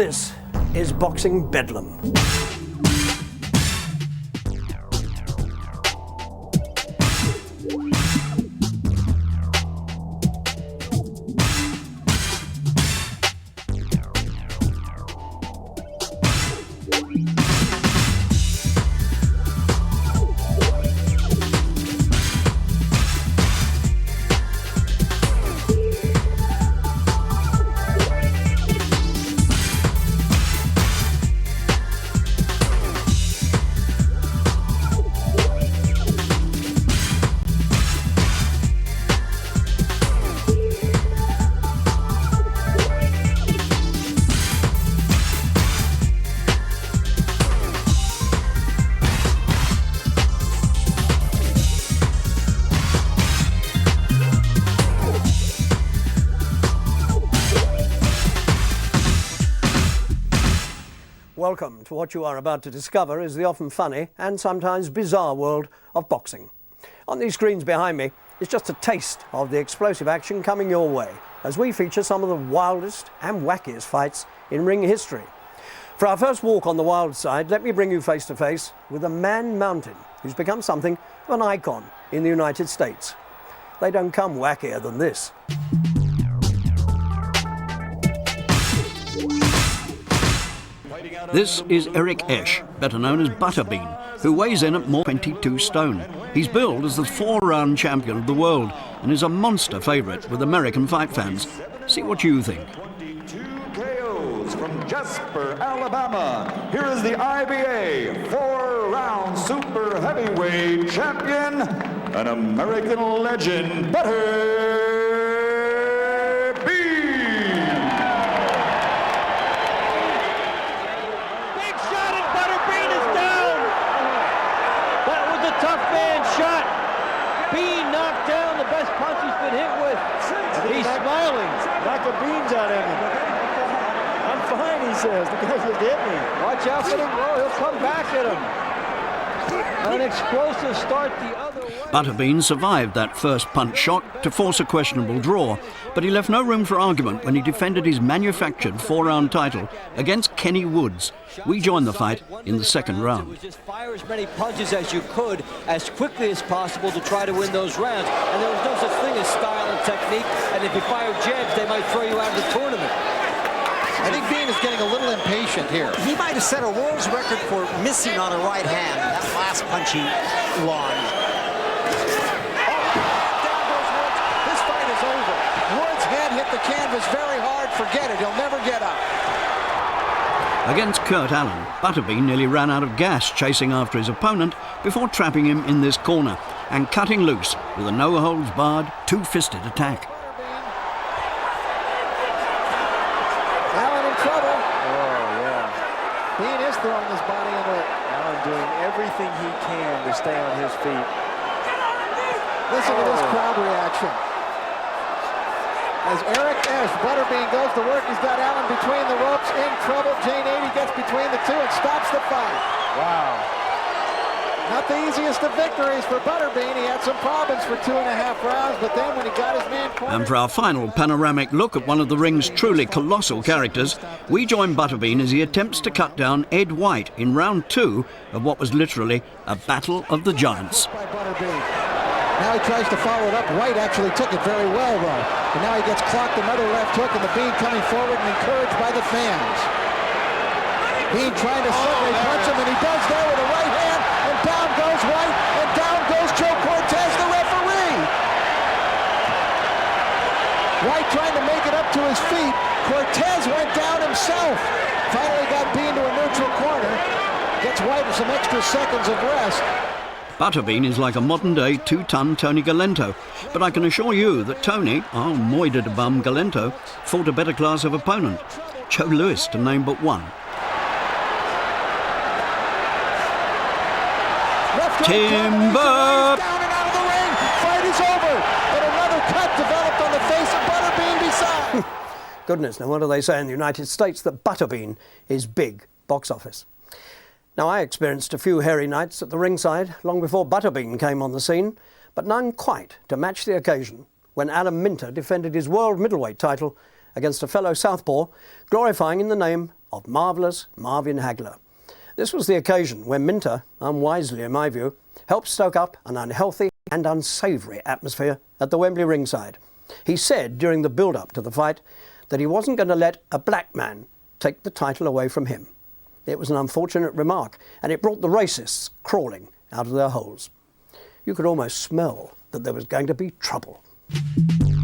This is Boxing Bedlam. Welcome to what you are about to discover is the often funny and sometimes bizarre world of boxing. On these screens behind me is just a taste of the explosive action coming your way as we feature some of the wildest and wackiest fights in ring history. For our first walk on the wild side, let me bring you face to face with a man mountain who's become something of an icon in the United States. They don't come wackier than this. This is Eric Esch, better known as Butterbean, who weighs in at more 22 stone. He's billed as the 4-round champion of the world and is a monster favourite with American fight fans. See what you think. 22 KOs from Jasper, Alabama. Here is the IBA 4-round super heavyweight champion, an American legend, Butterbean. He's smiling. Knock the beans out of him. I'm fine, he says. The guys will get me. Watch out for him. Oh, he'll come back at him. An explosive start the other way. Butterbean survived that first punch shot to force a questionable draw, but he left no room for argument when he defended his manufactured 4-round title against Kenny Woods. We joined the fight in the second round. Just fire as many punches as you could, as quickly as possible to try to win those rounds. And there was no such thing as style and technique. And if you fire jabs, they might throw you out of the tournament. I think Bean is getting a little impatient here. He might have set a world's record for missing on a right hand. That last punch he launched. Down goes Woods. This fight is over. Woods' head hit the canvas very hard. Forget it. He'll never get up. Against Kurt Allen, Butterbean nearly ran out of gas chasing after his opponent before trapping him in this corner and cutting loose with a no-holds-barred, two-fisted attack. Allen in trouble. Oh, yeah. Bean is throwing his body into it. Allen doing everything he can to stay on his feet. Listen to this crowd reaction. As Eric Esch, Butterbean goes to work, he's got Allen between the ropes, in trouble. Jane 80 gets between the two and stops the fight. Wow. Not the easiest of victories for Butterbean. He had some problems for 2.5 rounds, but then when he got his man cornered... And for our final panoramic look at one of the ring's truly colossal characters, we join Butterbean as he attempts to cut down Ed White in round 2 of what was literally a battle of the giants. By Butterbean. Now he tries to follow it up. White actually took it very well, though. And now he gets clocked another left hook, and the Bean coming forward and encouraged by the fans. Bean trying to suddenly punch him, and he does there with a right hand, and down goes White, and down goes Joe Cortez, the referee. White trying to make it up to his feet. Cortez went down himself. Finally got Bean to a neutral corner. Gets White with some extra seconds of rest. Butterbean is like a modern-day 2-ton Tony Galento, but I can assure you that Tony, our moided-bum Galento, fought a better class of opponent. Joe Louis, to name but one. Timber! Down and out of the ring. Fight is over. But another cut developed on the face of Butterbean beside. Goodness, no wonder they say in the United States that Butterbean is big box office. Now, I experienced a few hairy nights at the ringside long before Butterbean came on the scene, but none quite to match the occasion when Adam Minter defended his world middleweight title against a fellow southpaw, glorifying in the name of marvellous Marvin Hagler. This was the occasion when Minter, unwisely in my view, helped stoke up an unhealthy and unsavoury atmosphere at the Wembley ringside. He said during the build-up to the fight that he wasn't going to let a black man take the title away from him. It was an unfortunate remark, and it brought the racists crawling out of their holes. You could almost smell that there was going to be trouble. Beginning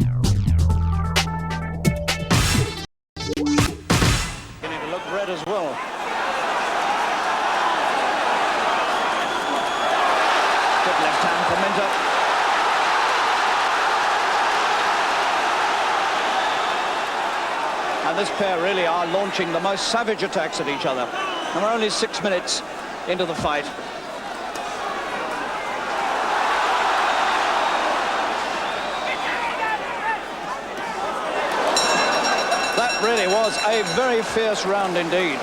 to look red as well. Good left hand for Minter. And this pair really are launching the most savage attacks at each other. And we're only 6 minutes into the fight. That really was a very fierce round indeed.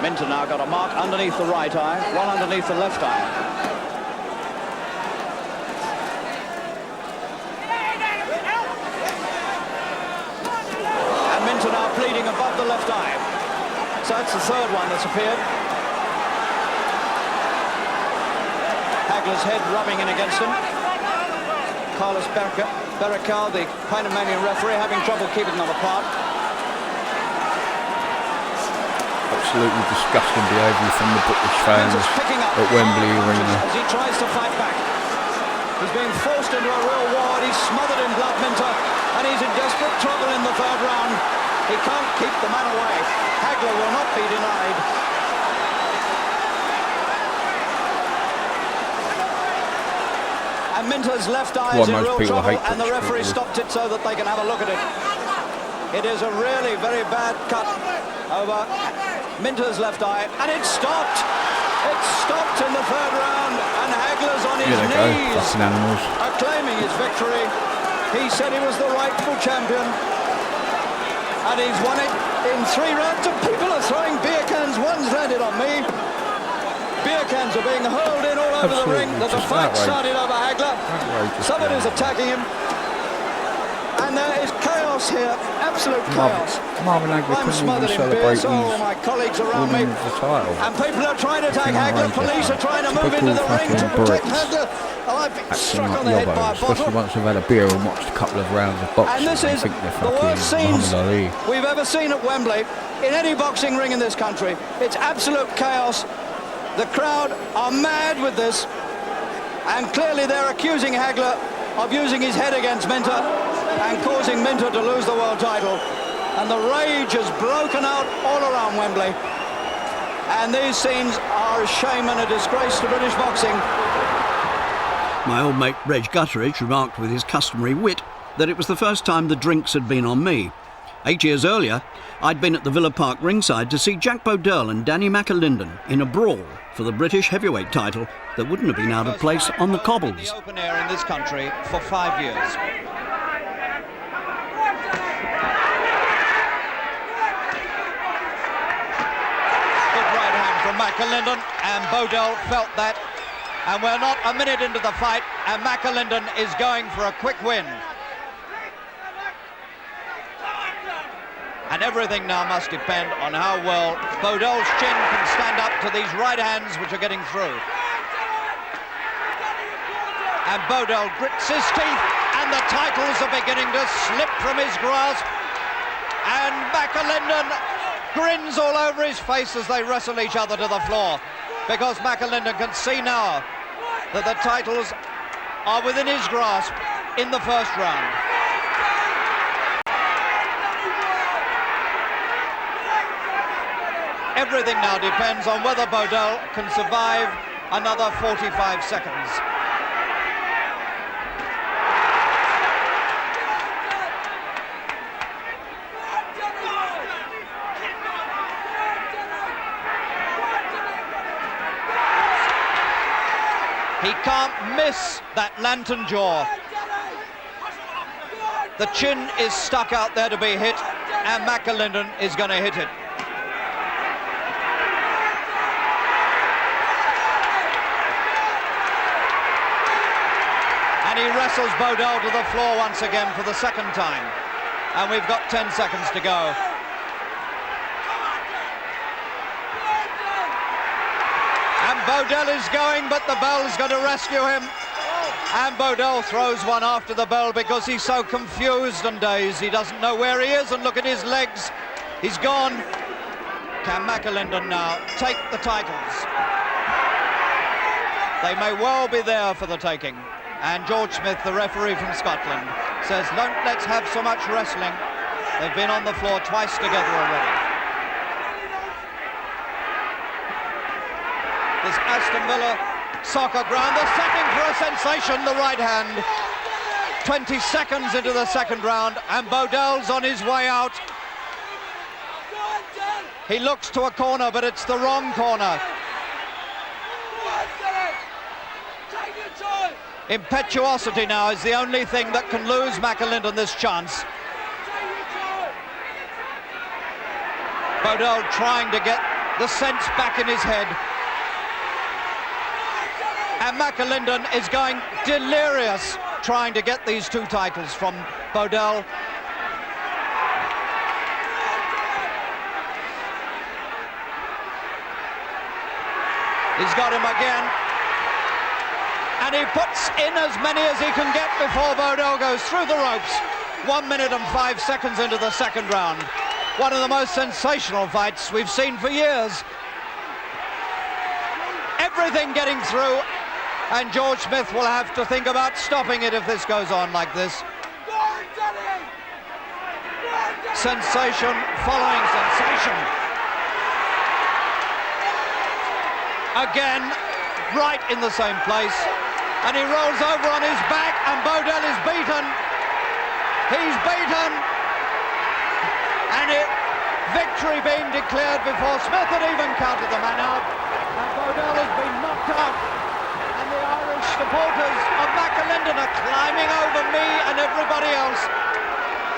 Minter now got a mark underneath the right eye, one underneath the left eye. Now bleeding above the left eye. So that's the third one that's appeared. Hagler's head rubbing in against him. Carlos Barracal, the Panamanian referee, having trouble keeping them apart. Absolutely disgusting behaviour from the British fans at Wembley Arena. As he tries to fight back. He's being forced into a real war. He's smothered in blood, Minter, and he's in desperate trouble in the third round. He can't keep the man away. Hagler will not be denied. And Minter's left eye is in real trouble, and the referee stopped it so that they can have a look at it. It is a really very bad cut over Minter's left eye, and it stopped. It stopped in the third round, and Hagler's on his knees, acclaiming his victory. He said he was the rightful champion. And he's won it in 3 rounds, and people are throwing beer cans. One's landed on me. Beer cans are being hurled in all over the ring. There's a fight started over Hagler. Somebody's attacking him. And there is chaos here, absolute chaos. Marvin Hagler I'm smothered in beer, so all my colleagues around me. And people are trying to attack Hagler. Police are trying to move into the ring to protect Hagler. And I've been struck on the head by a bottle. Especially once I've had a beer and watched a couple of rounds of boxing. And this is the worst scenes we've ever seen at Wembley, in any boxing ring in this country. It's absolute chaos. The crowd are mad with this. And clearly they're accusing Hagler of using his head against Minter and causing Minter to lose the world title. And the rage has broken out all around Wembley. And these scenes are a shame and a disgrace to British boxing. My old mate Reg Gutteridge remarked with his customary wit that it was the first time the drinks had been on me. 8 years earlier, I'd been at the Villa Park ringside to see Jack Bodell and Danny McAlinden in a brawl for the British heavyweight title that wouldn't have been out of place on the cobbles. The open air in this country for 5 years. Good right hand from McAlinden, and Bodell felt that. And we're not a minute into the fight, and McAlinden is going for a quick win. And everything now must depend on how well Bodell's chin can stand up to these right hands which are getting through. And Bodell grits his teeth, and the titles are beginning to slip from his grasp. And McAlinden grins all over his face as they wrestle each other to the floor, because McAlinden can see now that the titles are within his grasp in the first round. Everything now depends on whether Bodell can survive another 45 seconds. He can't miss that lantern jaw. The chin is stuck out there to be hit, and McAlinden is going to hit it. And he wrestles Bodell to the floor once again for the second time. And we've got 10 seconds to go. And Bodell is going, but the bell's going to rescue him. And Bodell throws one after the bell because he's so confused and dazed. He doesn't know where he is, and look at his legs. He's gone. Can McAlinden now take the titles? They may well be there for the taking. And George Smith, the referee from Scotland, says, let's have so much wrestling. They've been on the floor twice together already. This Aston Villa soccer ground, they're setting for a sensation, the right hand. 20 seconds into the second round, and Bodell's on his way out. He looks to a corner, but it's the wrong corner. Impetuosity now is the only thing that can lose McAlinden this chance. Bodell trying to get the sense back in his head. And McAlinden is going delirious trying to get these two titles from Bodell. He's got him again. And he puts in as many as he can get before Bodell goes through the ropes. 1 minute and 5 seconds into the second round. One of the most sensational fights we've seen for years. Everything getting through, and George Smith will have to think about stopping it if this goes on like this. Sensation following sensation. Again, right in the same place. And he rolls over on his back, and Bodell is beaten. He's beaten. And victory being declared before Smith had even counted the man out. And Bodell has been knocked out. And the Irish supporters of McAlinden are climbing over me and everybody else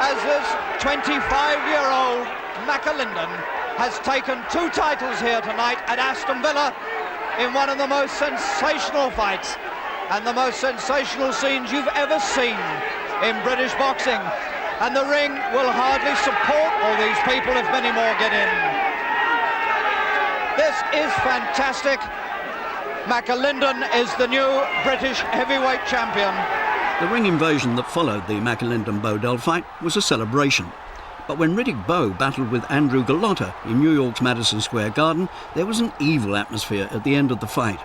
as this 25-year-old McAlinden has taken 2 titles here tonight at Aston Villa in one of the most sensational fights and the most sensational scenes you've ever seen in British boxing. And the ring will hardly support all these people if many more get in. This is fantastic. McAlinden is the new British heavyweight champion. The ring invasion that followed the McAlinden-Bodell fight was a celebration. But when Riddick Bowe battled with Andrew Gallotta in New York's Madison Square Garden, there was an evil atmosphere at the end of the fight.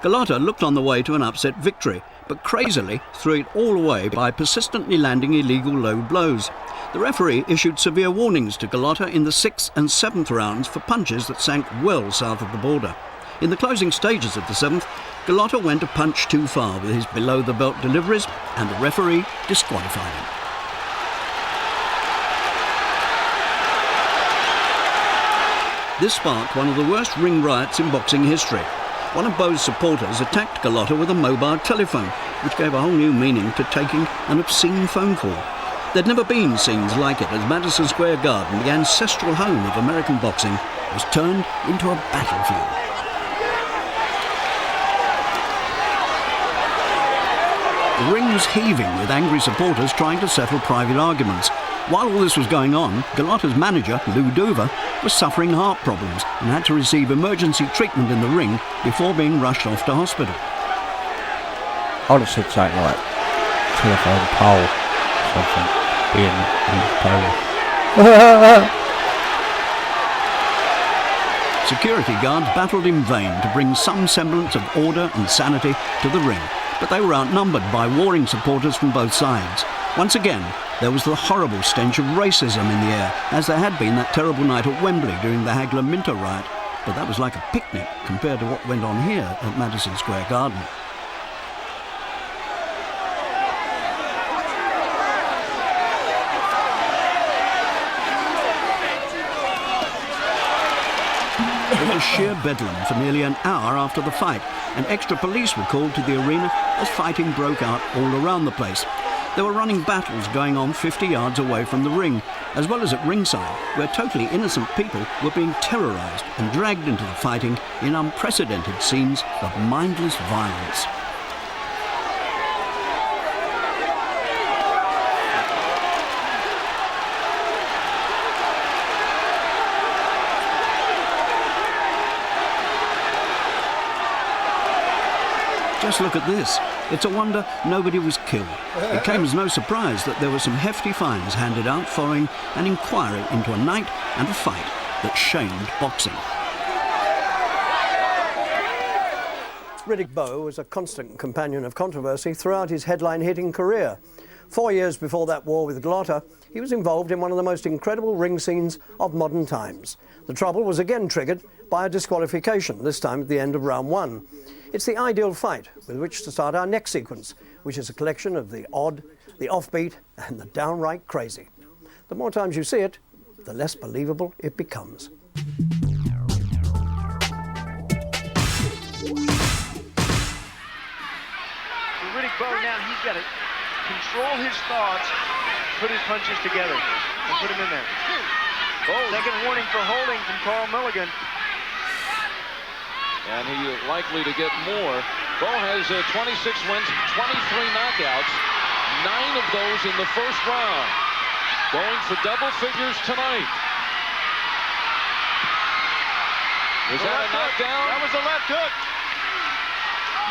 Gallotta looked on the way to an upset victory, but crazily threw it all away by persistently landing illegal low blows. The referee issued severe warnings to Gallotta in the 6th and 7th rounds for punches that sank well south of the border. In the closing stages of the 7th, Gallotta went a punch too far with his below-the-belt deliveries, and the referee disqualified him. This sparked one of the worst ring riots in boxing history. One of Bowe's supporters attacked Gallotta with a mobile telephone, which gave a whole new meaning to taking an obscene phone call. There'd never been scenes like it as Madison Square Garden, the ancestral home of American boxing, was turned into a battlefield. The ring was heaving with angry supporters trying to settle private arguments. While all this was going on, Gallotta's manager, Lou Dover, was suffering heart problems and had to receive emergency treatment in the ring before being rushed off to hospital. I'd have said something like telephone pole, something, being Polish. Security guards battled in vain to bring some semblance of order and sanity to the ring, but they were outnumbered by warring supporters from both sides. Once again, there was the horrible stench of racism in the air, as there had been that terrible night at Wembley during the Hagler-Minter riot. But that was like a picnic compared to what went on here at Madison Square Garden. It was sheer bedlam for nearly an hour after the fight, and extra police were called to the arena as fighting broke out all around the place. There were running battles going on 50 yards away from the ring, as well as at ringside, where totally innocent people were being terrorised and dragged into the fighting in unprecedented scenes of mindless violence. Just look at this. It's a wonder nobody was killed. It came as no surprise that there were some hefty fines handed out following an inquiry into a night and a fight that shamed boxing. Riddick Bowe was a constant companion of controversy throughout his headline-hitting career. 4 years before that war with Glotter, he was involved in one of the most incredible ring scenes of modern times. The trouble was again triggered by a disqualification, this time at the end of round 1. It's the ideal fight with which to start our next sequence, which is a collection of the odd, the offbeat, and the downright crazy. The more times you see it, the less believable it becomes. Riddick Bowe now, he's got to control his thoughts, put his punches together, and put him in there. Second warning for holding from Carl Milligan. And he's likely to get more. Bowe has 26 wins, 23 knockouts, 9 of those in the first round. Going for double figures tonight. Was that a knockdown? That was a left hook.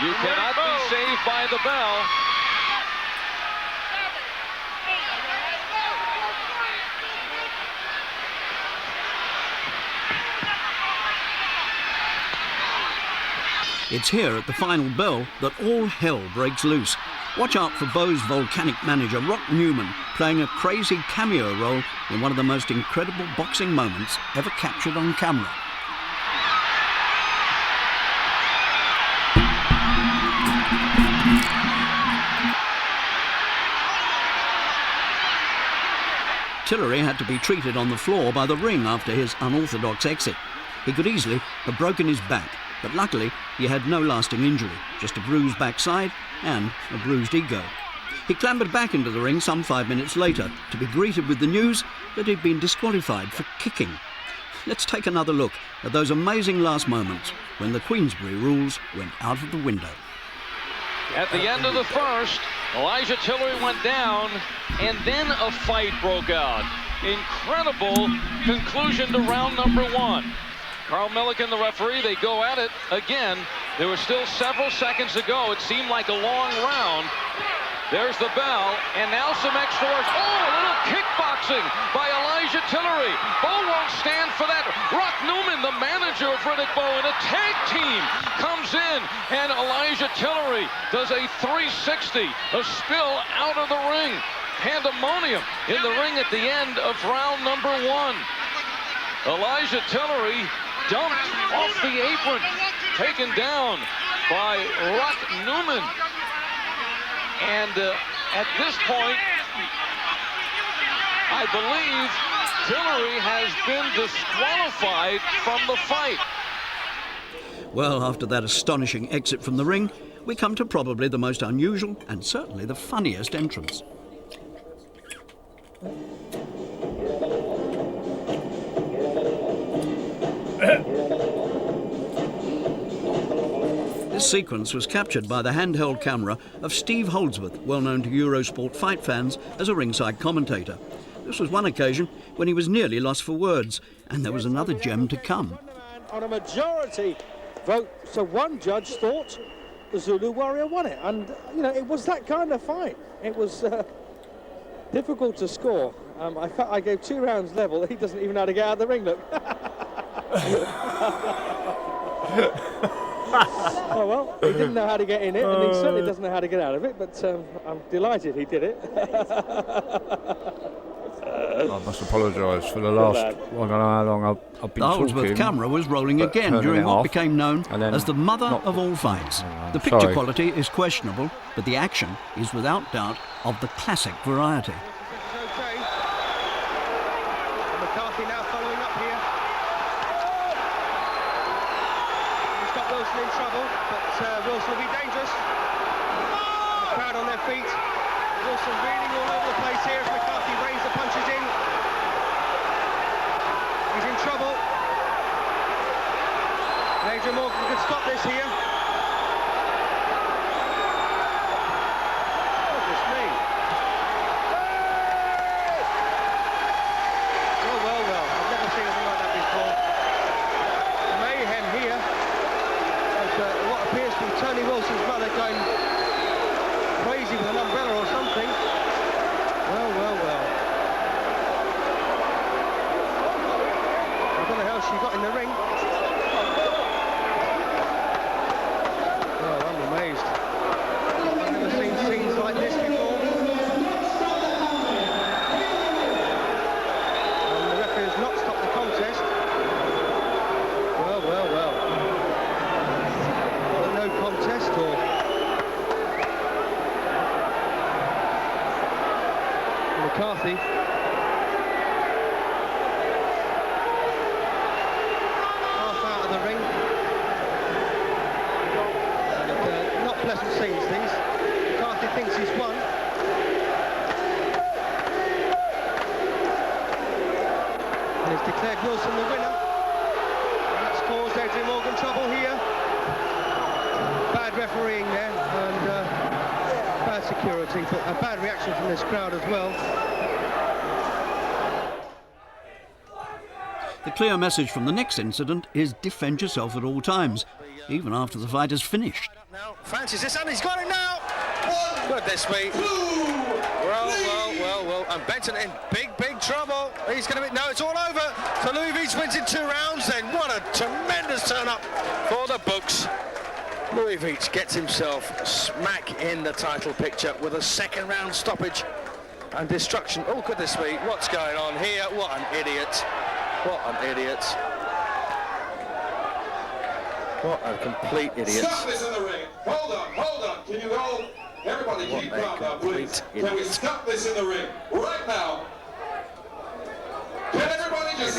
You cannot be saved by the bell. It's here at the final bell that all hell breaks loose. Watch out for Bowe's volcanic manager, Rock Newman, playing a crazy cameo role in one of the most incredible boxing moments ever captured on camera. Tillery had to be treated on the floor by the ring after his unorthodox exit. He could easily have broken his back, but luckily he had no lasting injury, just a bruised backside and a bruised ego. He clambered back into the ring some 5 minutes later to be greeted with the news that he'd been disqualified for kicking. Let's take another look at those amazing last moments when the Queensberry rules went out of the window. At the end of the first, Elijah Tillery went down, and then a fight broke out. Incredible conclusion to round number 1. Carl Milligan, the referee, they go at it again. There were still several seconds to go. It seemed like a long round. There's the bell, and now some extra work. Oh, a little kickboxing by Elijah Tillery. Bowe won't stand for that. Rock Newman, the manager of Riddick Bowe, and a tag team comes in, and Elijah Tillery does a 360, a spill out of the ring. Pandemonium in the ring at the end of round number 1. Elijah Tillery dumped off the apron, taken down by Rock Newman. And at this point, I believe Tillery has been disqualified from the fight. Well, after that astonishing exit from the ring, we come to probably the most unusual and certainly the funniest entrance. This sequence was captured by the handheld camera of Steve Holdsworth, well known to Eurosport fight fans as a ringside commentator. This was one occasion when he was nearly lost for words, and there was another gem to come. On a majority vote, so one judge thought the Zulu Warrior won it, and you know, it was that kind of fight. It was difficult to score. I gave 2 rounds level. He doesn't even know how to get out of the ring, look. Oh well, he didn't know how to get in it, and he certainly doesn't know how to get out of it, but I'm delighted he did it. I must apologise for the last, I don't know how long I've been the talking. The Holdsworth camera was rolling again during what became known as the mother of all fights. The picture quality is questionable, but the action is without doubt of the classic variety. Okay. McCarthy now following up here. He's got Wilson in trouble, but Wilson will be dangerous. The crowd on their feet. Wilson reeling all over the place here as McCarthy rains the punches in. He's in trouble. Adrian Morgan could stop this here. Goodness me. Well. I've never seen anything like that before. Mayhem here. As what appears to be Tony Wilson's mother going something. Well, well, well. I don't know how she got in the ring. Oh, I'm amazed. I've never seen scenes like this before. And the referee has not stopped the contest. Well, well, well. What a no contest, or... McCarthy. Half out of the ring. And not pleasant scenes, these. McCarthy thinks he's won. And he's declared Wilson the winner. And that's caused Adrian Morgan trouble here. Bad refereeing there, and bad security, but a bad reaction from this crowd as well. The clear message from the next incident is defend yourself at all times, even after the fight is finished. Now, fancies this, and he's got it now! Goodness me. Well, well, well, well, and Benton in big, big trouble. He's going to be, no, it's all over. So Louis Veach wins in 2 rounds, then what a tremendous turn-up for the books. Louis Veach gets himself smack in the title picture with a 2nd round stoppage and destruction. Oh, goodness me, what's going on here? What an idiot. What an idiot. What a complete idiot. Stop this in the ring. Hold on. Can you all, everybody keep calm now, please. Can we stop this in the ring right now? Can everybody just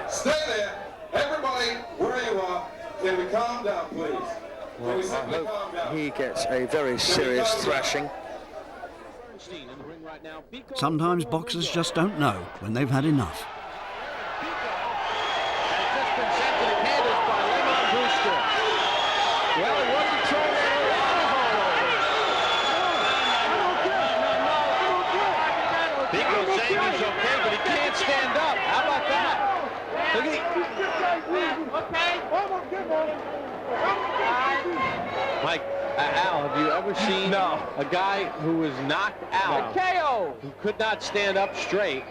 stay there? Everybody, where you are, can we calm down, please? Well, I hope he gets a very serious thrashing. Sometimes boxers just don't know when they've had enough. Well, he wasn't throwing that around. Big saying he's okay, but he can't stand up. How about that? Look at Mike, Al, have you ever seen a guy who was knocked out, who could not stand up straight,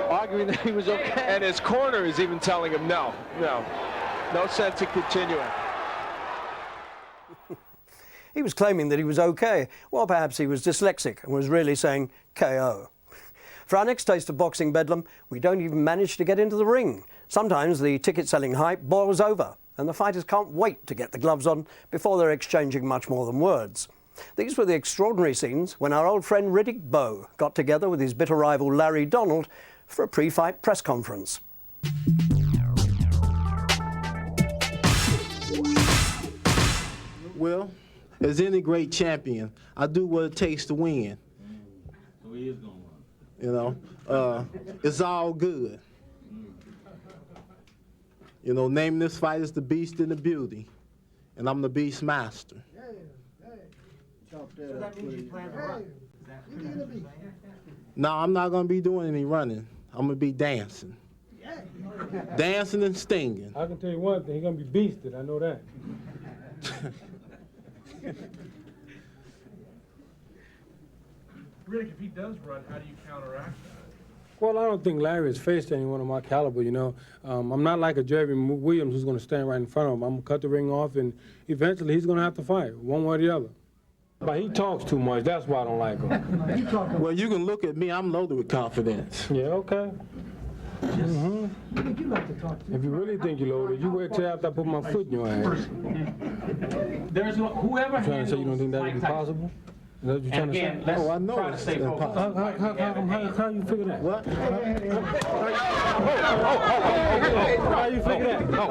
arguing that he was okay? And his corner is even telling him no sense in continuing. He was claiming that he was okay. Well, perhaps he was dyslexic and was really saying KO. For our next taste of boxing bedlam, we don't even manage to get into the ring. Sometimes the ticket-selling hype boils over, and the fighters can't wait to get the gloves on before they're exchanging much more than words. These were the extraordinary scenes when our old friend Riddick Bowe got together with his bitter rival Larry Donald for a pre-fight press conference. Well, as any great champion, I do what it takes to win. So he is going to win. You know, it's all good. You know, naming this fight is The Beast and the Beauty, and I'm the Beast Master. So that means you plan to run. Is that No, I'm not going to be doing any running. I'm going to be dancing. Dancing and stinging. I can tell you one thing, he's going to be beasted, I know that. Riddick, if he does run, how do you counteract that? Well, I don't think Larry has faced anyone of my caliber, you know. I'm not like a Jerry Williams who's going to stand right in front of him. I'm going to cut the ring off, and eventually he's going to have to fight, one way or the other. But he talks too much. That's why I don't like him. Well, you can look at me. I'm loaded with confidence. Yeah, okay. If you really think you're loaded, you wait till after I put my foot in your ass. There's whoever. You trying to say you don't think that would be possible? Is that what you're trying to say? Oh, I know it's impossible. How you figure that? What? How you figure that? Come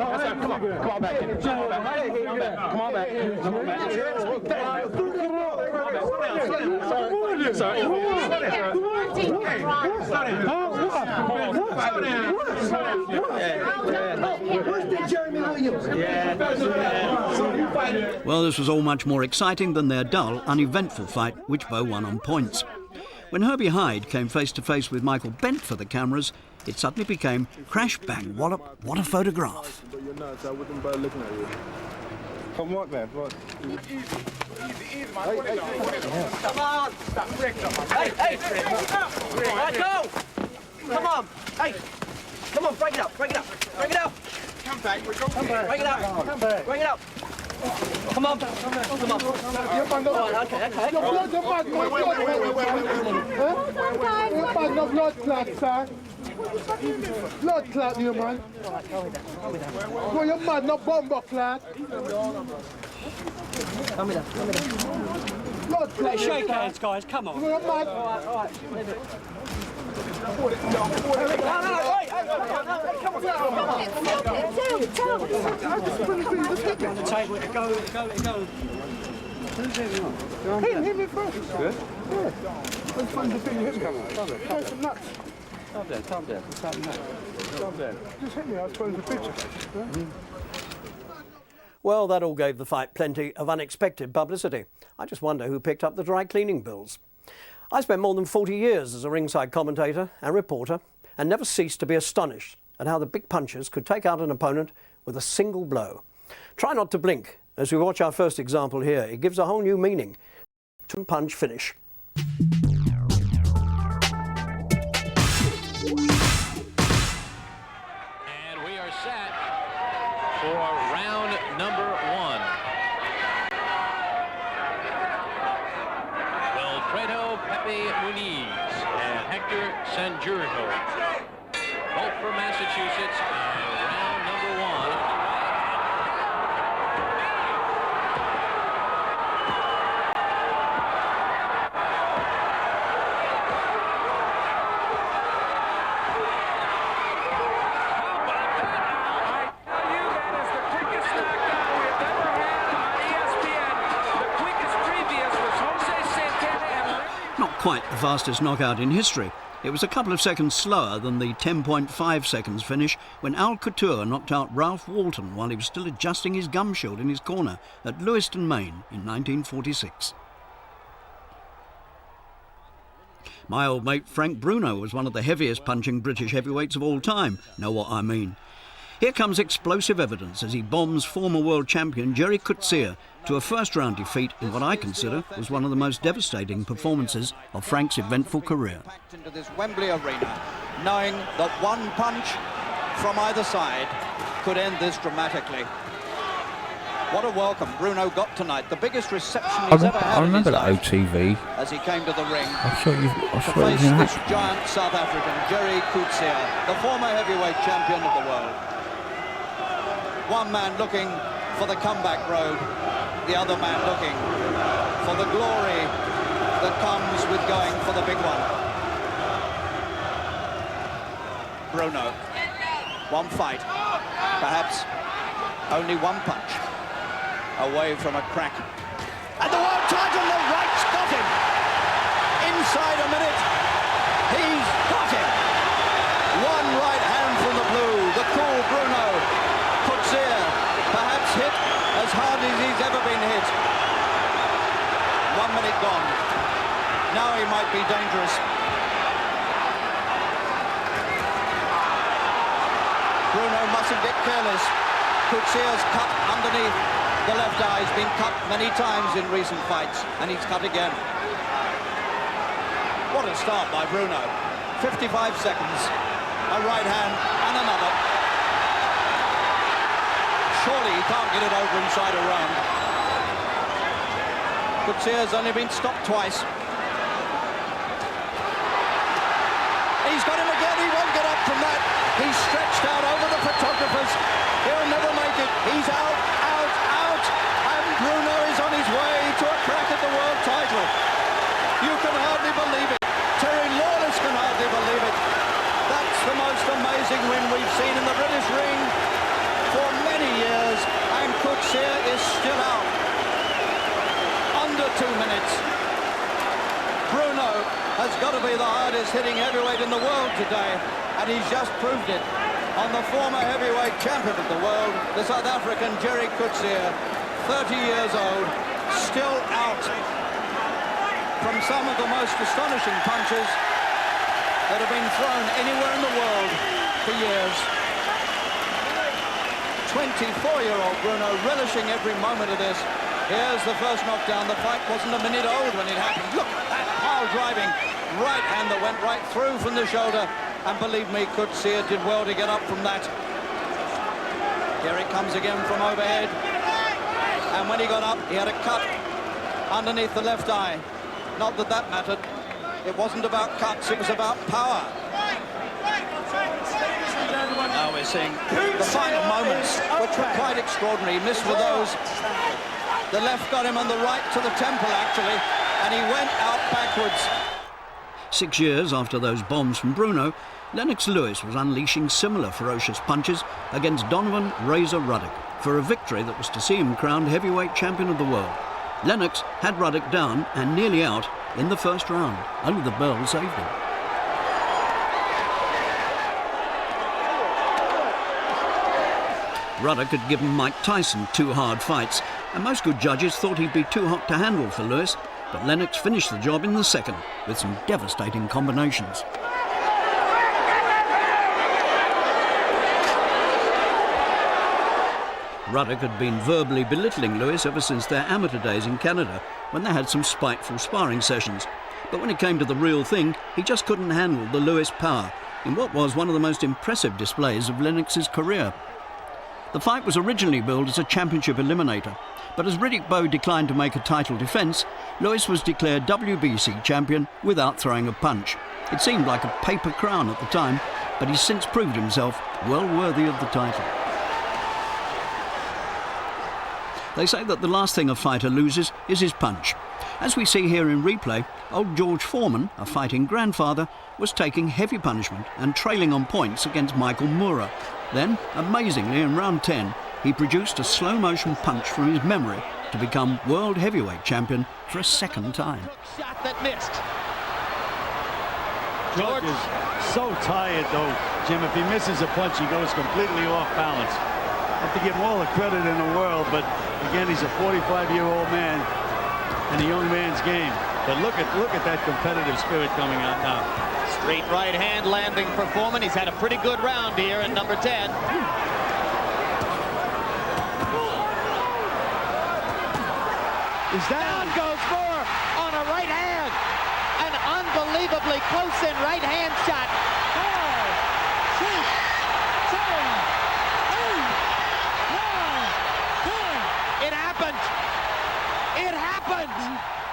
on back. Come on Well, this was all much more exciting than their dull, uneventful fight, which Bowe won on points. When Herbie Hyde came face-to-face with Michael Bent for the cameras, it suddenly became crash, bang, wallop, what a photograph. You're nuts. I wouldn't bother looking at you. Come on, man. Look. Easy, man. Put it down. Put it down. Come on. Stop. Break it up, man. Hey. All right, go. Come on. Hey. Come on, break it up. Break it up. Come back. We're going back. Break it up. Come back. Break it up. Come on. Come on. Okay. No blood clot, sir. Blood clot, you man. Well, you're mad, no bomber clot. Come here. Blood clot. Shake hands, guys. Come on. You're mad. All right. Leave it. Put it down. Wait. Come on. On the table. Go. Hit me first. Good. Yeah. What's fun to see you hit me? Calm some nuts. Calm down. Just hit me. I was putting the picture. Well, that all gave the fight plenty of unexpected publicity. I just wonder who picked up the dry cleaning bills. I spent more than 40 years as a ringside commentator and reporter and never ceased to be astonished at how the big punchers could take out an opponent with a single blow. Try not to blink as we watch our first example here. It gives a whole new meaning to punch finish. And we are set for round number 1. Wilfredo Pepe Muniz and Hector Sanjurjo, both from Massachusetts, and round number 1. Quite the fastest knockout in history. It was a couple of seconds slower than the 10.5 seconds finish when Al Couture knocked out Ralph Walton while he was still adjusting his gum shield in his corner at Lewiston, Maine in 1946. My old mate Frank Bruno was one of the heaviest punching British heavyweights of all time. Know what I mean? Here comes explosive evidence as he bombs former world champion Jerry Coetzee to a first-round defeat in what I consider was one of the most devastating performances of Frank's eventful career. Into this Wembley arena, knowing that one punch from either side could end this dramatically. What a welcome Bruno got tonight. The biggest reception he's ever had. I remember in his that life OTV. as he came to the ring. I saw you to face this giant South African, Jerry Coetzee, the former heavyweight champion of the world. One man looking for the comeback road, the other man looking for the glory that comes with going for the big one. Bruno, one fight, perhaps only one punch away from a crack. And the world title, the right's got him. Inside a minute, he's got him. One right hand from the blue, the cool Bruno. Coetzee, perhaps hit as hard as he's ever been hit. 1 minute gone. Now he might be dangerous. Bruno mustn't get careless. Coetzee's cut underneath the left eye. He's been cut many times in recent fights, and he's cut again. What a start by Bruno. 55 seconds. A right hand and another. Surely he can't get it over inside a round. Coetzee's only been stopped twice. He's got him again. He won't get up from that. He's stretched out over the photographers. He'll never make it. He's out. And Bruno is on his way to a crack at the world title. You can hardly believe it. Terry Lawless can hardly believe it. That's the most amazing win we've seen in the British ring for many years, and Coetzee is still out. Under 2 minutes. Bruno has got to be the hardest hitting heavyweight in the world today, and he's just proved it on the former heavyweight champion of the world, the South African Jerry Coetzee, 30 years old, still out from some of the most astonishing punches that have been thrown anywhere in the world for years. 24-year-old Bruno relishing every moment of this. Here's the first knockdown. The fight wasn't a minute old when it happened. Look at that power driving right hand that went right through from the shoulder. And believe me, could see it, did well to get up from that. Here it comes again from overhead. And when he got up, he had a cut underneath the left eye. Not that that mattered. It wasn't about cuts, it was about power. Now we're seeing the final moments, which were quite extraordinary. He missed with those. The left got him on the right to the temple, actually, and he went out backwards. 6 years after those bombs from Bruno, Lennox Lewis was unleashing similar ferocious punches against Donovan Razor Ruddock for a victory that was to see him crowned heavyweight champion of the world. Lennox had Ruddock down and nearly out in the first round. Only the bell saved him. Ruddock had given Mike Tyson 2 hard fights, and most good judges thought he'd be too hot to handle for Lewis, but Lennox finished the job in the second with some devastating combinations. Ruddock had been verbally belittling Lewis ever since their amateur days in Canada, when they had some spiteful sparring sessions. But when it came to the real thing, he just couldn't handle the Lewis power in what was one of the most impressive displays of Lennox's career. The fight was originally billed as a championship eliminator, but as Riddick Bowe declined to make a title defence, Lewis was declared WBC champion without throwing a punch. It seemed like a paper crown at the time, but he's since proved himself well worthy of the title. They say that the last thing a fighter loses is his punch. As we see here in replay, old George Foreman, a fighting grandfather, was taking heavy punishment and trailing on points against Michael Moorer. Then, amazingly, in round 10, he produced a slow-motion punch from his memory to become world heavyweight champion for a second time. Shot that missed. George is so tired, though, Jim. If he misses a punch, he goes completely off balance. I have to give him all the credit in the world, but again, he's a 45-year-old man in a young man's game. But look at that competitive spirit coming out now. Straight right hand landing for Foreman. He's had a pretty good round here in number 10. Is that down goes Moore on a right hand? An unbelievably close-in right hand shot. 5, 6, 7, 8, 9, 10. It happened. It happened.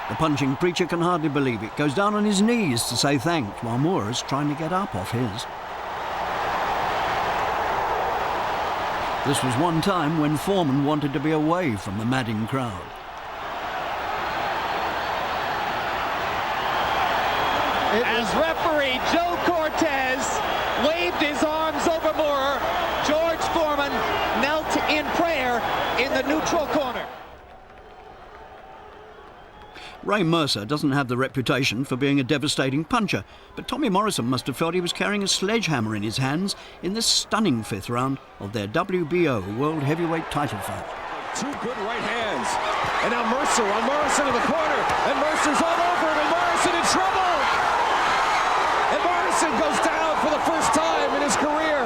The punching preacher can hardly believe it, goes down on his knees to say thanks while Moore's trying to get up off his. This was one time when Foreman wanted to be away from the madding crowd. As referee Joe Cortez waved his arms over Moorer, George Foreman knelt in prayer in the neutral corner. Ray Mercer doesn't have the reputation for being a devastating puncher, but Tommy Morrison must have felt he was carrying a sledgehammer in his hands in this stunning 5th round of their WBO World Heavyweight title fight. 2 good right hands. And now Mercer on Morrison in the corner. And Mercer's all over him, and Morrison in trouble. And Morrison goes down for the first time in his career.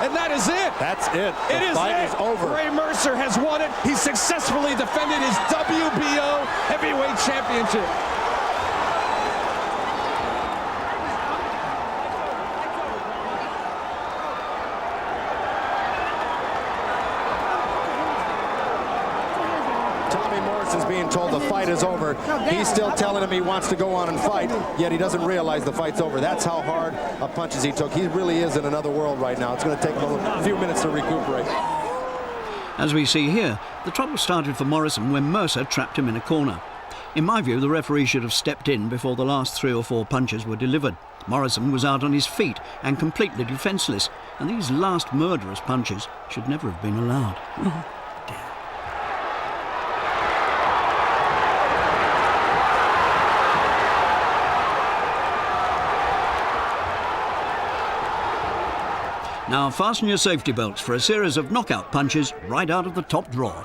And that is it. That's it. The fight is over. Ray Mercer has won it. He successfully defended his WBO heavyweight championship. Tommy Morrison's being told the fight is over. He's still telling him he wants to go on and fight, yet he doesn't realize the fight's over. That's how hard of punches he took. He really is in another world right now. It's going to take him a few minutes to recuperate. As we see here, the trouble started for Morrison when Mercer trapped him in a corner. In my view, the referee should have stepped in before the last 3 or 4 punches were delivered. Morrison was out on his feet and completely defenceless, and these last murderous punches should never have been allowed. Now fasten your safety belts for a series of knockout punches right out of the top drawer.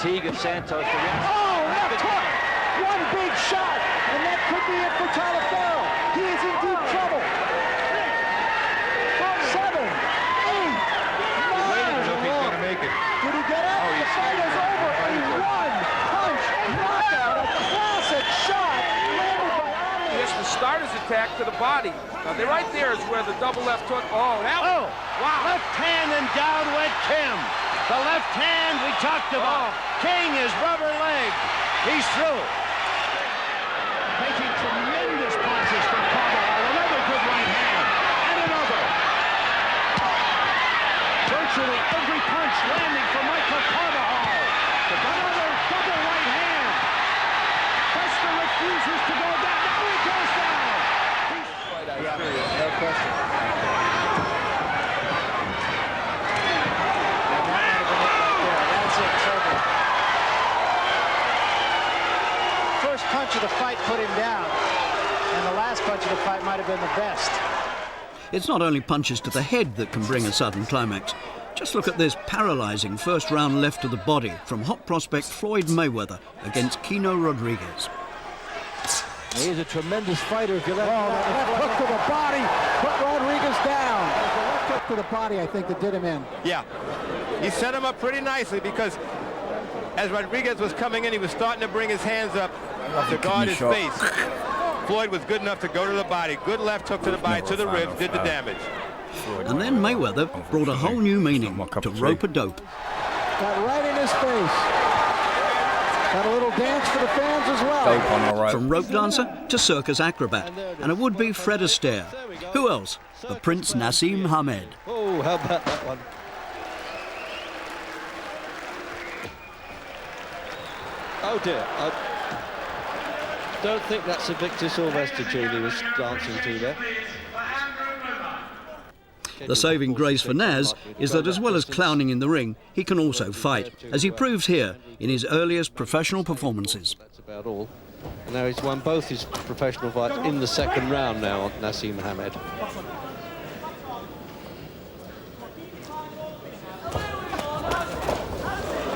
fatigue of Santos. Oh, left hook! One big shot, and that could be it for Talaferro. He is in deep trouble. 7, 8, 9. Did he get up? The fight is over. A one-punch knockout, a classic shot landed by Ali. Yes, the starter's attack to the body. Now, right there is where the double left hook. Oh, wow! Left hand and down went Kim. The left hand we talked about. King is rubber leg. He's through. Making tremendous punches from Carvajal. Another good right hand. And another. Virtually every punch landing for Michael Carvajal. Another double right hand. Costa refuses to go down. Now he goes down. No question. First punch of the fight put him down, and the last punch of the fight might have been the best. It's not only punches to the head that can bring a sudden climax. Just look at this paralysing first round left to the body from hot prospect Floyd Mayweather against Kino Rodriguez. He is a tremendous fighter. If you let left hook to the body, put Rodriguez down. It was the left hook to the body, I think, that did him in. Yeah, he set him up pretty nicely because as Rodriguez was coming in, he was starting to bring his hands up to guard his face. Floyd was good enough to go to the body. Good left hook to the body, to the ribs, did the damage. And then Mayweather brought a whole new meaning to rope-a-dope. Got right in his face. Got a little dance for the fans as well. From rope dancer to circus acrobat and a would-be Fred Astaire. Who else but Prince Nassim Hamed? Oh, how about that one? Oh dear, I don't think that's a Victor Sylvester tune he was dancing to there. The saving grace for Naz is that as well as clowning in the ring, he can also fight, as he proves here in his earliest professional performances. That's about all. And now he's won both his professional fights in the second round now, Nassim Hamed.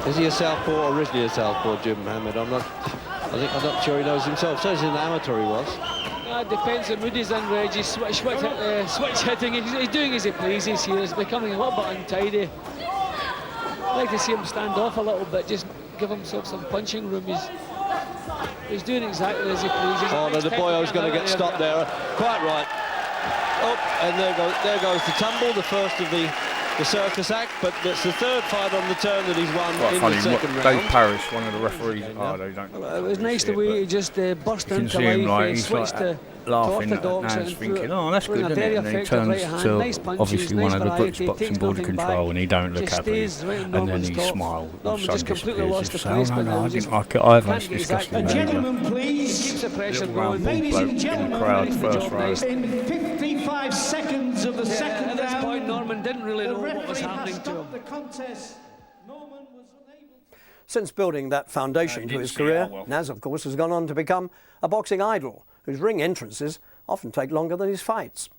Is he a southpaw, originally a southpaw, Jim Hamed? I'm not sure he knows himself. Says in amateur he was. It depends on Moody's and Reggie's switch hitting. He's doing as he pleases here. It's becoming a little bit untidy. I'd like to see him stand off a little bit, just give himself some punching room. He's doing exactly as he pleases. Oh, no, the boyo's going to get stopped there. Quite right. Oh, and there goes the tumble, the first of the circus act, but it's the third fight on the turn that he's won in the second round. Dave Parrish, one of the referees. Oh, they don't. It was nice the way he just burst into life. He switched to laughing at Naz, thinking, oh, that's good, isn't it? And he turns to obviously one of the British Boxing Board of Control, and he don't look happy, and then he smiles. All just completely lost the place. No, I didn't like it either. It's disgusting. Gentlemen, please keep the pressure going. Ladies and gentlemen, in 55 seconds of the second round. At this point, Norman didn't really know what was happening to him. Since building that foundation to his career, Naz, of course, has gone on to become a boxing idol whose ring entrances often take longer than his fights.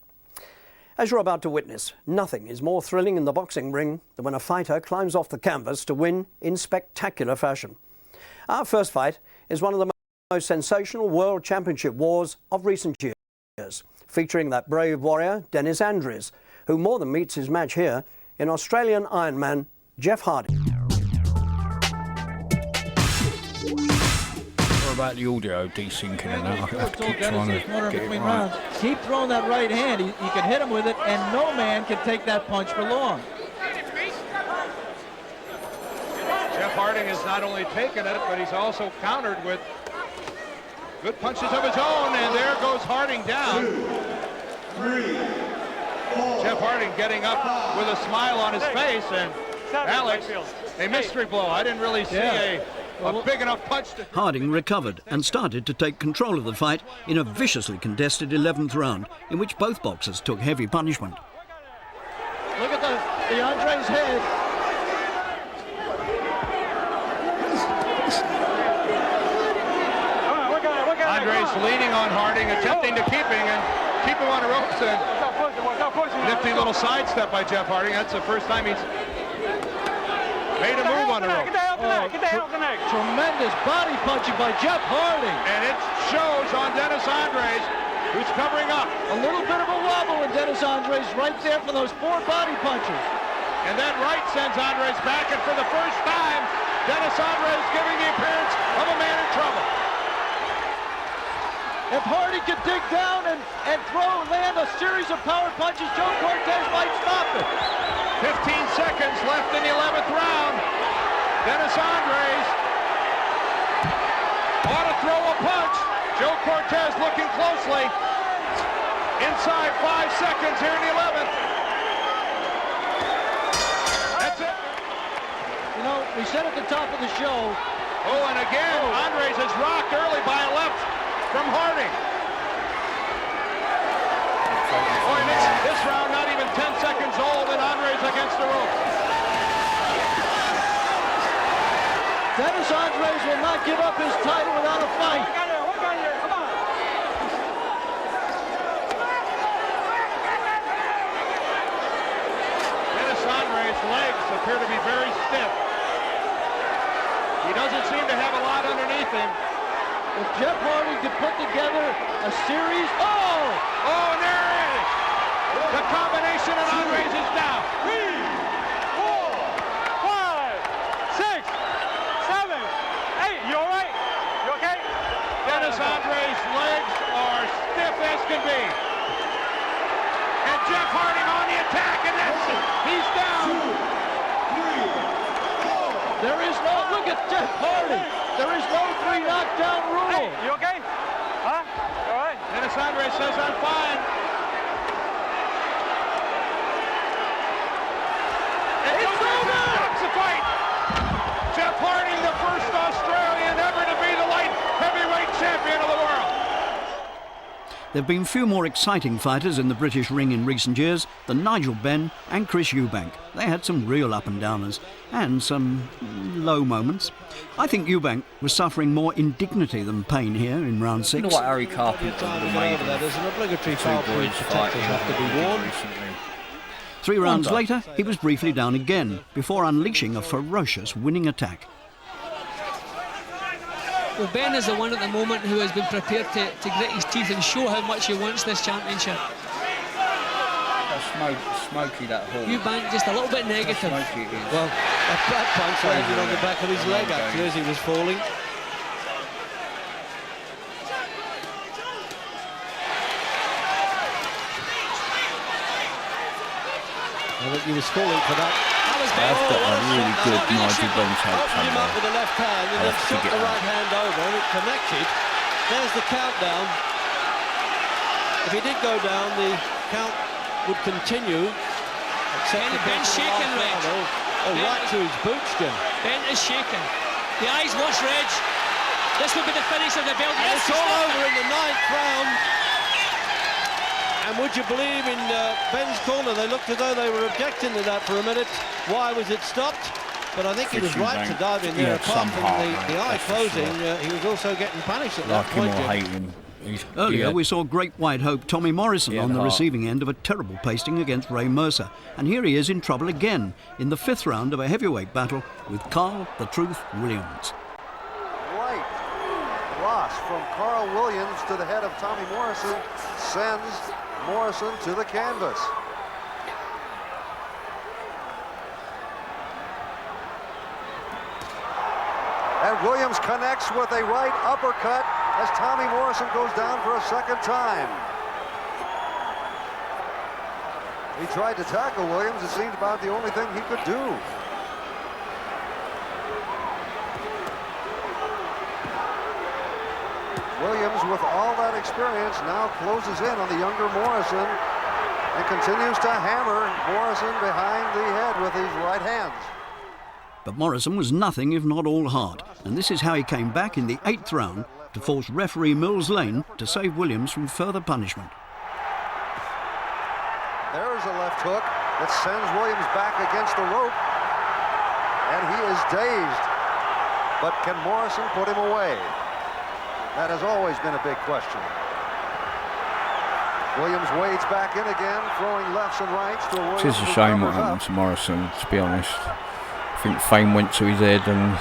As you're about to witness, nothing is more thrilling in the boxing ring than when a fighter climbs off the canvas to win in spectacular fashion. Our first fight is one of the most sensational World Championship wars of recent years, featuring that brave warrior, Dennis Andries, who more than meets his match here in Australian Ironman Jeff Hardy. About the audio desyncing and that, I have to keep trying to get it right. Keep throwing that right hand. You can hit him with it, and no man can take that punch for long. Jeff Harding has not only taken it, but he's also countered with good punches of his own, and there goes Harding down. 2, 3, 4, Jeff Harding getting up with a smile on his face, and Alex, a mystery blow. I didn't really see a big enough punch to... Harding recovered and started to take control of the fight in a viciously contested 11th round in which both boxers took heavy punishment. Look at the Andres head. Andres leaning on Harding, attempting to keep him on the ropes, and nifty little sidestep by Jeff Harding. That's the first time he's Made a move on the rope. Tremendous body punching by Jeff Hardy. And it shows on Dennis Andres, who's covering up. A little bit of a wobble, and Dennis Andres right there for those 4 body punches. And that right sends Andres back, and for the first time, Dennis Andres giving the appearance of a man in trouble. If Hardy could dig down and land a series of power punches, Joe Cortez might stop it. 15 seconds left in the 11th round. Dennis Andres ought to throw a punch. Joe Cortez looking closely. Inside 5 seconds here in the 11th. That's it. You know, we said at the top of the show. Oh, and again, Andres is rocked early by a left from Harding. Boy, this round not even 10 seconds old, and Andres against the rope. Dennis Andres will not give up his title without a fight. Dennis Andres' legs appear to be very stiff. He doesn't seem to have a lot underneath him. If Jeff Hardy could put together a series, oh, and there it is. The combination of Andres is down. 3, 4, 5, 6, 7, 8. You all right? You okay? Dennis Andres' legs are stiff as can be. And Jeff Harding on the attack, and that's it. He's down. 2, 3, 4. There is no, look at Jeff Hardy. There is no 3 knockdown rule. Hey, you okay? Huh? You all right? Dennis Andres says, I'm fine. Stops the fight. Jeff Harding, the first Australian ever to be the light heavyweight champion of the world. There have been few more exciting fighters in the British ring in recent years than Nigel Benn and Chris Eubank. They had some real up-and-downers and some low moments. I think Eubank was suffering more indignity than pain here in round 6. You know what Harry Carpenter would have made? There's an obligatory foul point protectors have to be worn. 3 rounds later, he was briefly down again before unleashing a ferocious winning attack. Well, Ben is the one at the moment who has been prepared to grit his teeth and show how much he wants this championship. Smoky, that hole. Eubank just a little bit negative. Smoky it is. Well, that punch landed on the back of his leg actually as he was falling. I think he was falling for that. That was I've got a really good Nigel Benn tape Opened him up with the left hand and then shot the right hand over and it connected. There's the countdown. If he did go down, the count would continue. Ben's shaking, Reg. Right to his boots, Jim. Ben is shaking. The eyes watch Reg. This will be the finish of the belt. And it's all over in the 9th round. And would you believe in Ben's corner, they looked as though they were objecting to that for a minute. Why was it stopped? But I think he was right to dive in there. Apart from the eye closing, he was also getting punished at that point. Like him or hate him. Earlier, we saw great white hope Tommy Morrison on the receiving end of a terrible pasting against Ray Mercer. And here he is in trouble again in the 5th round of a heavyweight battle with Carl the Truth Williams. Right cross from Carl Williams to the head of Tommy Morrison sends Morrison to the canvas. And Williams connects with a right uppercut as Tommy Morrison goes down for a second time. He tried to tackle Williams. It seemed about the only thing he could do. Williams, with all that experience, now closes in on the younger Morrison and continues to hammer Morrison behind the head with his right hands. But Morrison was nothing if not all heart, and this is how he came back in the 8th round to force referee Mills Lane to save Williams from further punishment. There's a left hook that sends Williams back against the rope, and he is dazed. But can Morrison put him away? That has always been a big question. Williams wades back in again, throwing lefts and rights to Williams. It is a shame what happened to Morrison, to be honest. I think fame went to his head and,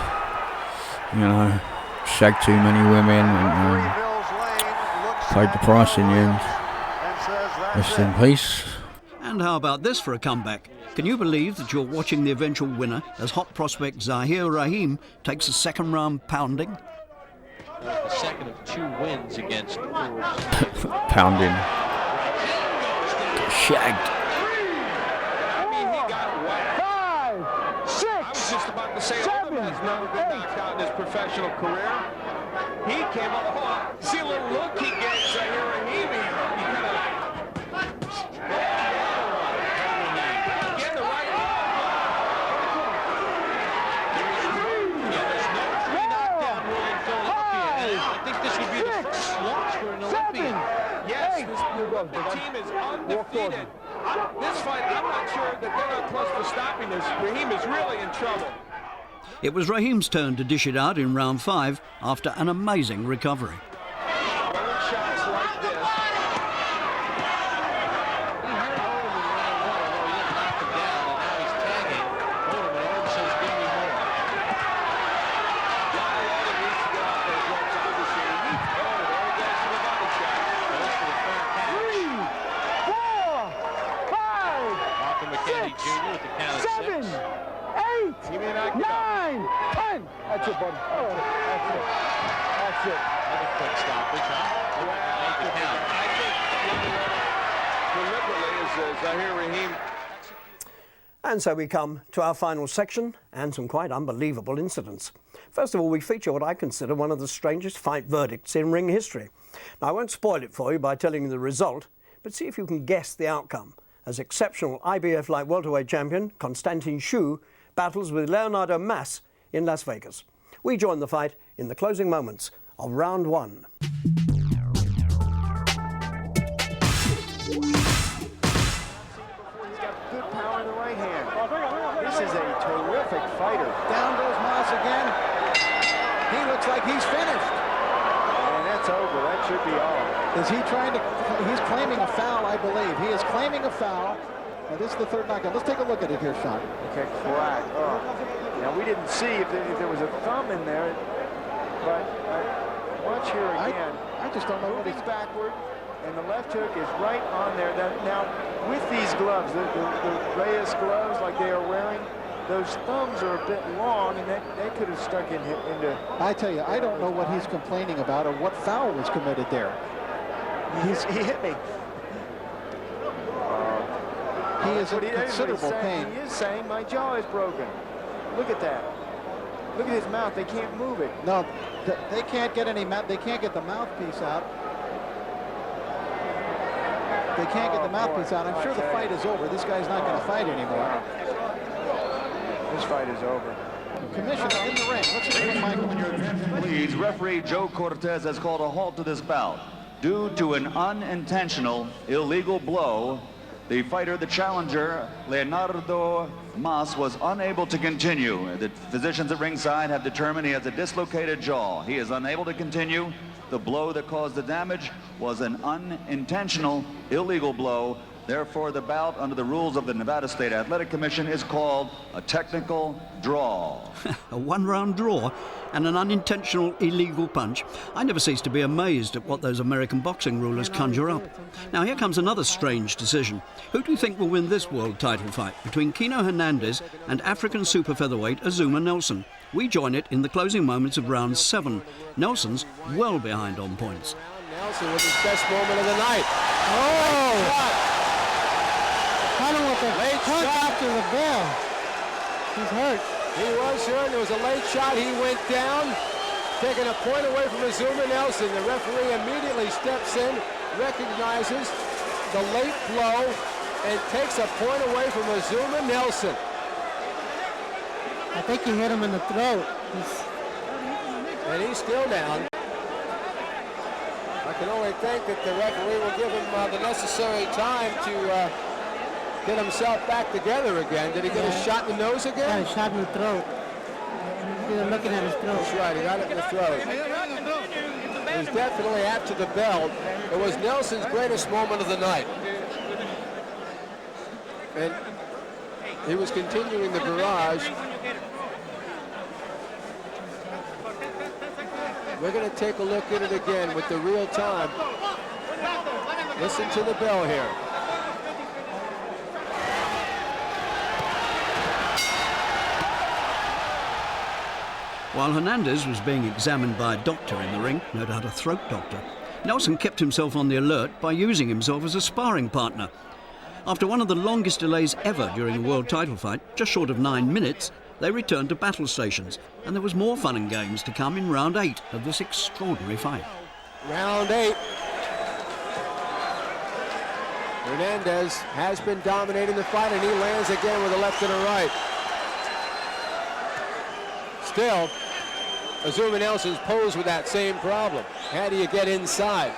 you know, shagged too many women and paid the price in the end. Rest in peace. And how about this for a comeback? Can you believe that you're watching the eventual winner as hot prospect Zahir Rahim takes a second round pounding? The second of 2 wins against Woods. Pounding. Shagged. I mean, he got whacked. 5, 6, I was just about to say, 7, has never been knocked out in his professional career. He came up, see a little look he gave Zahir Rahim. He kind of get the right. There's no 3 knockdown rule in Philadelphia. And I think this would be the first loss for an Olympian. Yes, the team is undefeated. This fight, I'm not sure that they're not close to stopping this. Rahim is really in trouble. It was Rahim's turn to dish it out in round 5 after an amazing recovery. Shots like this. He had Odom in round 1, although he didn't knock him down, and now he's tagging Odom, and Odom says, give me more. John Odom needs to get off those ropes. I was saying, there he goes to the body shot. Goes for the front count. 3, 4, 5, Martin McKenzie Jr. with the count of 6. 7, 8, 9, 10. That's it, buddy. That's it. That's it. Another quick stoppage, huh? Made the count. I think deliberately is Zahir Rahim. And so we come to our final section and some quite unbelievable incidents. First of all, we feature what I consider one of the strangest fight verdicts in ring history. Now, I won't spoil it for you by telling you the result, but see if you can guess the outcome as exceptional IBF light welterweight champion Konstantin Shu battles with Leonardo Mas in Las Vegas. We join the fight in the closing moments of round 1. Good power in the right hand. This is a terrific fighter. Down goes Mas again. He looks like he's finished. And that's over. That should be all. Is he trying to... He's claiming a foul, I believe. He is claiming a foul. Now, this is the third knockout. Let's take a look at it here, Sean. Okay, crack. Oh. Now, we didn't see if there was a thumb in there, but watch here again. I just don't know what he's backward, and the left hook is right on there. Now, with these gloves, the Reyes gloves like they are wearing, those thumbs are a bit long, and they could have stuck into... I tell you, I don't know what he's complaining about or what foul was committed there. He hit me. He is in considerable pain. He is saying my jaw is broken. Look at that. Look at his mouth. They can't move it. No, they can't get any mouth. They can't get the mouthpiece out. They can't get the mouthpiece out. I'm sure the fight is over. This guy's not going to fight anymore. This fight is over. Commissioner in the ring. Let's see Michael. Please, referee Joe Cortez has called a halt to this bout. Due to an unintentional illegal blow, the fighter, the challenger, Leonardo Mas, was unable to continue. The physicians at ringside have determined he has a dislocated jaw. He is unable to continue. The blow that caused the damage was an unintentional illegal blow. Therefore, the bout under the rules of the Nevada State Athletic Commission is called a technical draw. A one-round draw and an unintentional illegal punch. I never cease to be amazed at what those American boxing rulers conjure up. Now, here comes another strange decision. Who do you think will win this world title fight between Kino Hernandez and African super featherweight Azuma Nelson? We join it in the closing moments of round 7. Nelson's well behind on points. Nelson with his best moment of the night. Oh! Kind of with a late shot after the bell. He's hurt. He was hurt. There was a late shot. He went down, taking a point away from Azuma Nelson. The referee immediately steps in, recognizes the late blow, and takes a point away from Azuma Nelson. I think he hit him in the throat. And he's still down. I can only think that the referee will give him the necessary time to get himself back together again. Did he get a shot in the nose again? Yeah, a shot in the throat. He was looking at his throat. That's right, he got it in the throat. It was definitely after the bell. It was Nelson's greatest moment of the night. And he was continuing the barrage. We're going to take a look at it again with the real time. Listen to the bell here. While Hernandez was being examined by a doctor in the ring, no doubt a throat doctor, Nelson kept himself on the alert by using himself as a sparring partner. After one of the longest delays ever during a world title fight, just short of 9 minutes, they returned to battle stations, and there was more fun and games to come in round 8 of this extraordinary fight. Round 8. Hernandez has been dominating the fight, and he lands again with a left and a right. Still, Azuma Nelson's posed with that same problem. How do you get inside?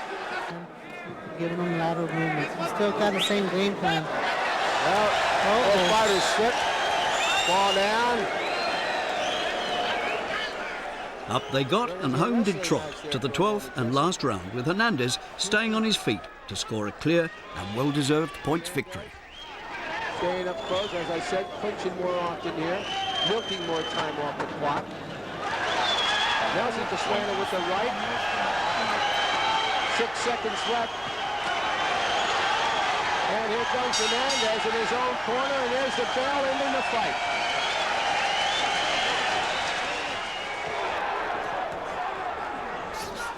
Giving him lateral movements. He's still got the same game plan. Well, both fighters slip, fall down. Up they got, and home did trot to the 12th and last round, with Hernandez staying on his feet to score a clear and well-deserved points victory. Staying up close, as I said, punching more often here, milking more time off the clock. Nelson to Slater with the right. 6 seconds left. And here comes Hernandez in his own corner, and there's the bell ending the fight.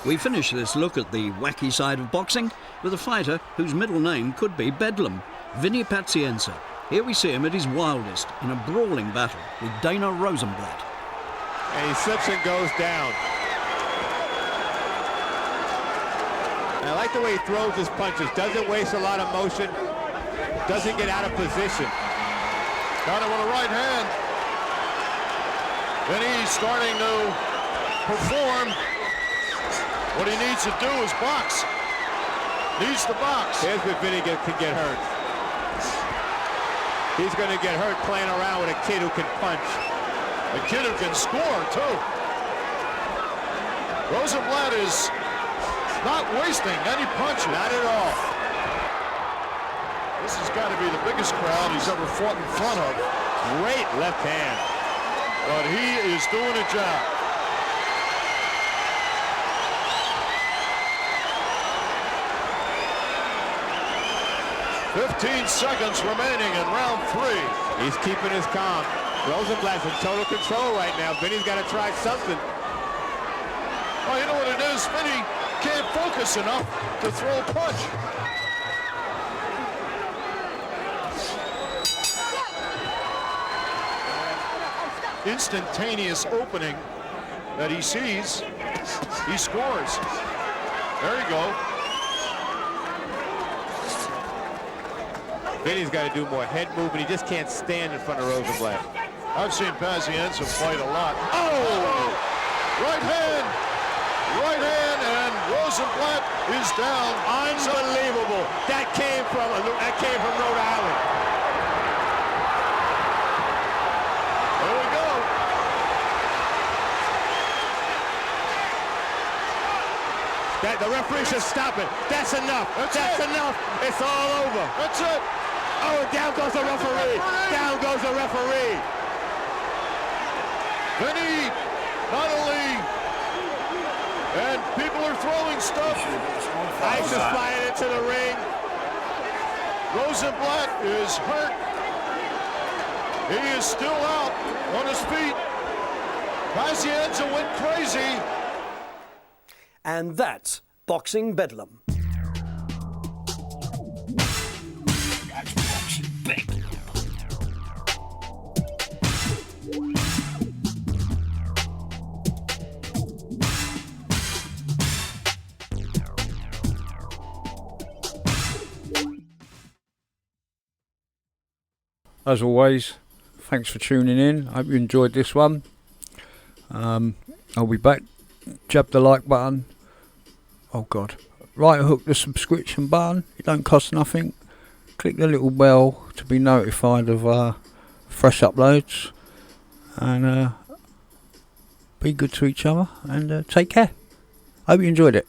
We finish this look at the wacky side of boxing with a fighter whose middle name could be Bedlam, Vinny Pazienza. Here we see him at his wildest in a brawling battle with Dana Rosenblatt. And he slips and goes down. And I like the way he throws his punches. Doesn't waste a lot of motion. Doesn't get out of position. Got him with a right hand. Then he's starting to perform. What he needs to do is box. Needs to box. Here's where Vinny can get hurt. He's going to get hurt playing around with a kid who can punch. A kid who can score, too. Rosenblatt is not wasting any punches. Not at all. This has got to be the biggest crowd he's ever fought in front of. Great left hand. But he is doing a job. 15 seconds remaining in round 3. He's keeping his calm. Rosenblatt's in total control right now. Vinny's got to try something. Oh, you know what it is? Vinny can't focus enough to throw a punch. Instantaneous opening that he sees, he scores. There you go. Vinny's got to do more head movement. He just can't stand in front of Rosenblatt. I've seen Pazienza fight a lot. Oh! Right hand, and Rosenblatt is down. Unbelievable. That came from Rhode Island. There we go. The referee should stop it. That's enough. That's enough. It's all over. That's it. Oh, down goes the referee. Down goes the referee. Vinny, not only, and people are throwing stuff. Ice is flying into the ring. Rosenblatt is hurt. He is still out on his feet. Pazienza went crazy. And that's Boxing Bedlam. As always, thanks for tuning in. I hope you enjoyed this one. I'll be back. Jab the like button. Oh God. Right hook the subscription button. It don't cost nothing. Click the little bell to be notified of fresh uploads. And be good to each other. And take care. Hope you enjoyed it.